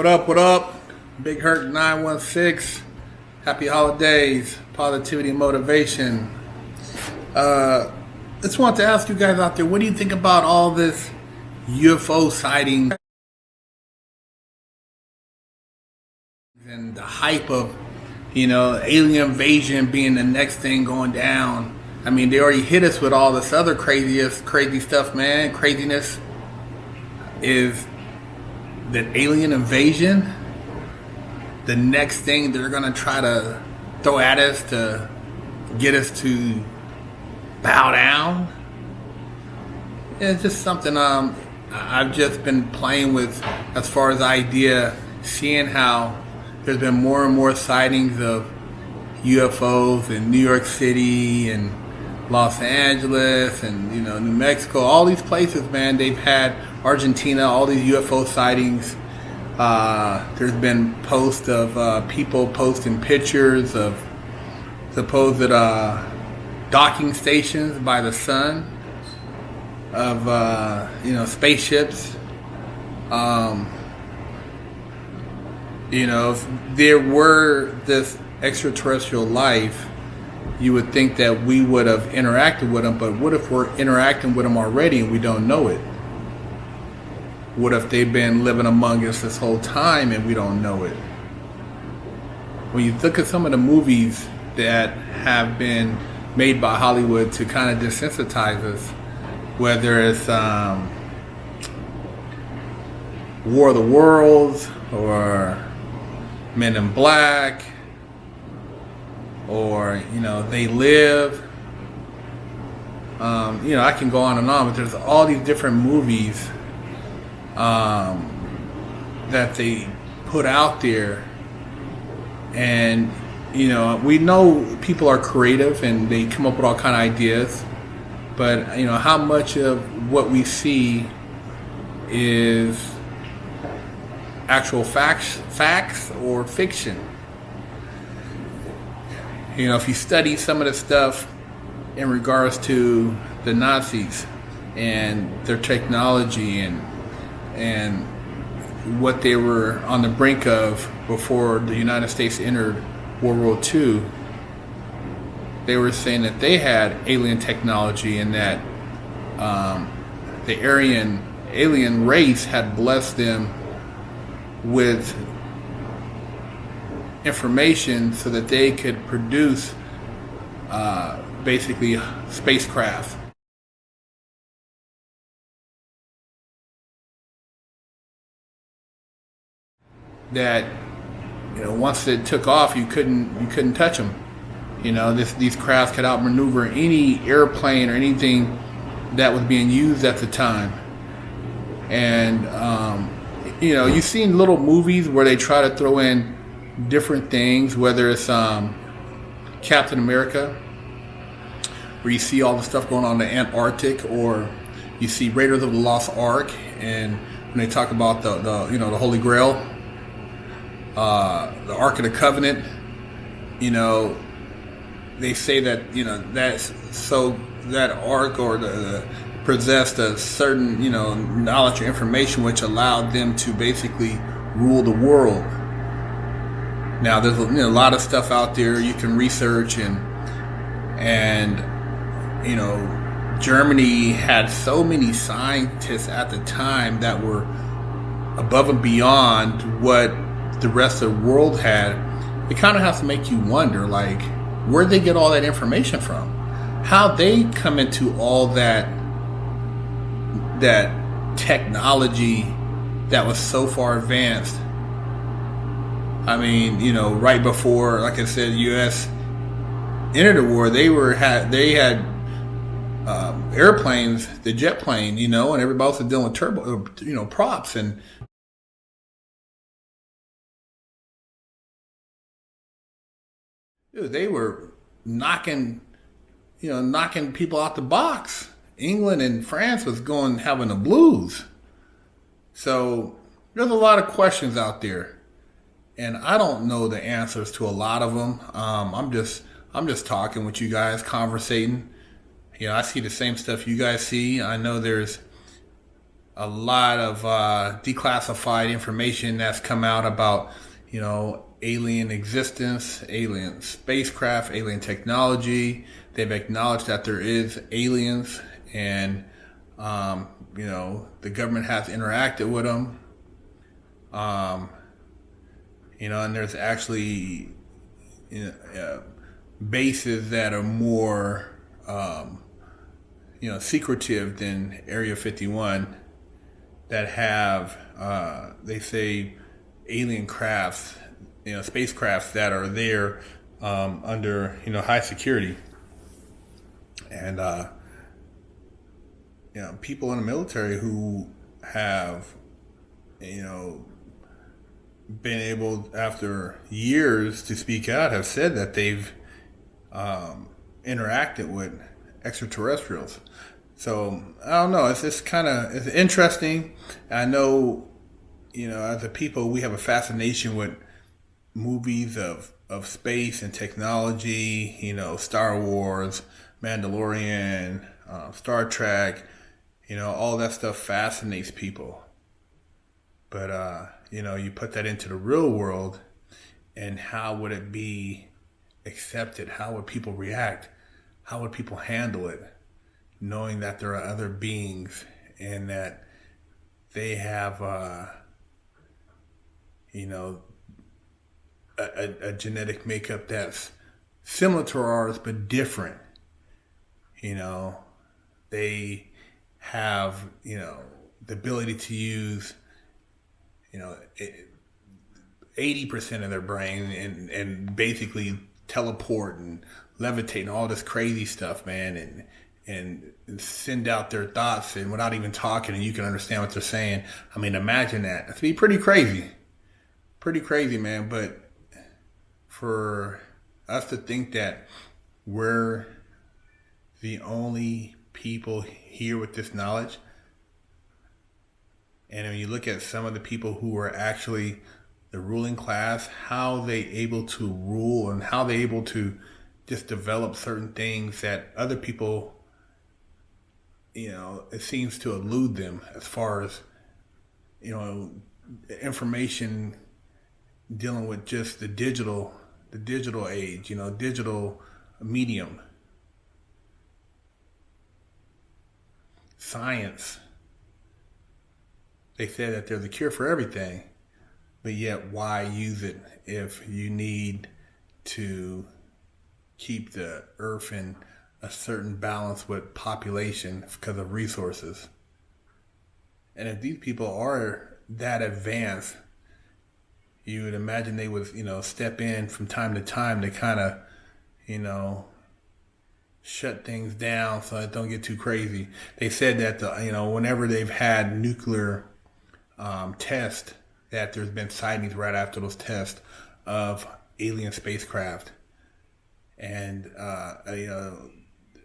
What up? What up? Big Hurt 916. Happy holidays. Positivity and motivation. Just want to ask you guys out there, what do you think about all this UFO sighting and the hype of, alien invasion being the next thing going down? I mean, they already hit us with all this other crazy stuff, man. Craziness is that alien invasion, the next thing they're going to try to throw at us to get us to bow down. It's just something I've just been playing with as far as the idea, seeing how there's been more and more sightings of UFOs in New York City and Los Angeles and New Mexico, all these places, man. They've had Argentina, all these UFO sightings. There's been posts of people posting pictures of supposed docking stations by the sun of spaceships. If there were this extraterrestrial life, you would think that we would have interacted with them, but what if we're interacting with them already and we don't know it? What if they've been living among us this whole time and we don't know it? When you look at some of the movies that have been made by Hollywood to kind of desensitize us, whether it's War of the Worlds or Men in Black, or They Live. I can go on and on, but there's all these different movies that they put out there, and we know people are creative and they come up with all kind of ideas, but how much of what we see is actual facts or fiction? If you study some of the stuff in regards to the Nazis and their technology and what they were on the brink of before the United States entered World War II, they were saying that they had alien technology and that the alien race had blessed them with information so that they could produce basically spacecraft. That once it took off, you couldn't touch them. These crafts could outmaneuver any airplane or anything that was being used at the time. And you've seen little movies where they try to throw in different things, whether it's Captain America, where you see all the stuff going on in the Antarctic, or you see Raiders of the Lost Ark, and when they talk about the Holy Grail, the Ark of the Covenant, they say that that's so that Ark or the possessed a certain knowledge or information which allowed them to basically rule the world. Now there's a lot of stuff out there you can research, and Germany had so many scientists at the time that were above and beyond what the rest of the world had. It kind of has to make you wonder, like, where'd they get all that information from? How they come into all that technology that was so far advanced. I mean, right before, like I said, U.S. entered the war, they had airplanes, the jet plane, and everybody else was dealing with turbo, props, and dude, they were knocking people out the box. England and France was having the blues. So there's a lot of questions out there, and I don't know the answers to a lot of them. I'm just talking with you guys, conversating. I see the same stuff you guys see. I know there's a lot of declassified information that's come out about, alien existence, alien spacecraft, alien technology. They've acknowledged that there is aliens, and the government has interacted with them. And there's actually bases that are more secretive than Area 51 that have they say alien crafts, spacecrafts that are there under high security, and people in the military who have been able after years to speak out have said that they've interacted with extraterrestrials. So I don't know. It's just it's interesting. I know, as a people, we have a fascination with movies of space and technology. Star Wars, Mandalorian, Star Trek. All that stuff fascinates people. But you put that into the real world, and how would it be accepted? How would people react? How would people handle it, knowing that there are other beings and that they have, a genetic makeup that's similar to ours but different? They have, the ability to use, 80% of their brain and basically teleport and levitate and all this crazy stuff, man, and send out their thoughts and without even talking, and you can understand what they're saying. I mean, imagine that. It'd be pretty crazy, man. But for us to think that we're the only people here with this knowledge, and when you look at some of the people who are actually the ruling class, how they able to rule and how they able to just develop certain things that other people, it seems to elude them as far as, information dealing with just the digital age, digital medium, science. They say that they're the cure for everything, but yet why use it if you need to keep the earth in a certain balance with population because of resources? And if these people are that advanced, you would imagine they would, step in from time to time to kind of, shut things down so it don't get too crazy. They said that whenever they've had nuclear tests, that there's been sightings right after those tests of alien spacecraft, and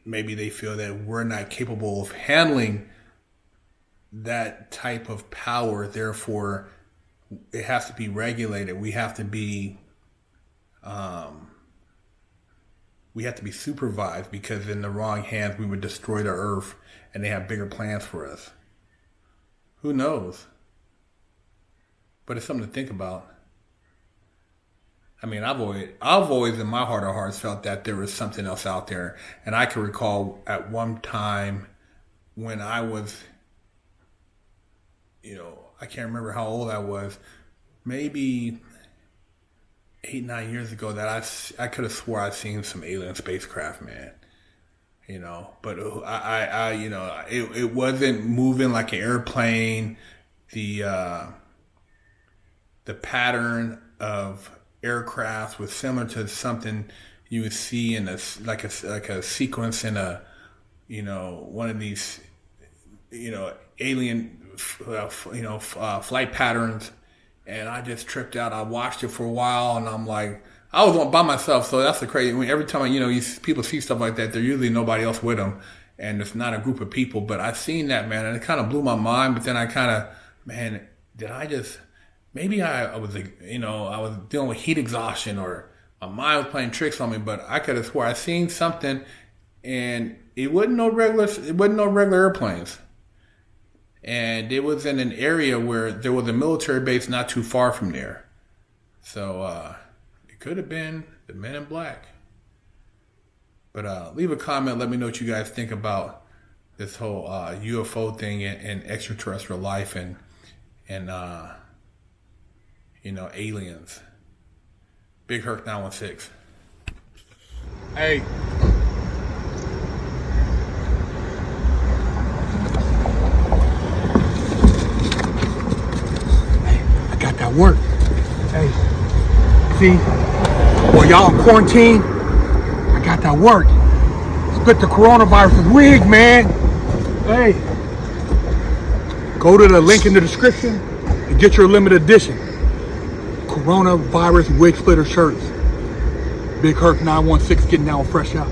maybe they feel that we're not capable of handling that type of power. Therefore, it has to be regulated. We have to be supervised, because in the wrong hands we would destroy the earth, and they have bigger plans for us. Who knows? But it's something to think about. I mean, I've always in my heart of hearts felt that there was something else out there. And I can recall at one time when I was, I can't remember how old I was, maybe 8-9 years ago, that I could have swore I'd seen some alien spacecraft, man. But it wasn't moving like an airplane. The pattern of aircraft was similar to something you would see in a sequence in a one of these alien flight patterns, and I just tripped out. I watched it for a while, and I'm like, I was by myself, so that's the crazy. I mean, every time people see stuff like that, there's usually nobody else with them, and it's not a group of people. But I seen that, man, and it kind of blew my mind. But then I kind of, man, did I just? Maybe I was, I was dealing with heat exhaustion, or my mind was playing tricks on me. But I could have swore I seen something, and it wasn't no regular airplanes. and it was in an area where there was a military base not too far from there. So it could have been the Men in Black. But leave a comment. Let me know what you guys think about this whole UFO thing and extraterrestrial life and aliens. Big Herc 916. Hey. I got that work. Hey. See? Well, y'all in quarantine? I got that work. Split the coronavirus wig, man. Hey. Go to the link in the description and get your limited edition coronavirus wig splitter shirts. Big Herc 916 getting down fresh out.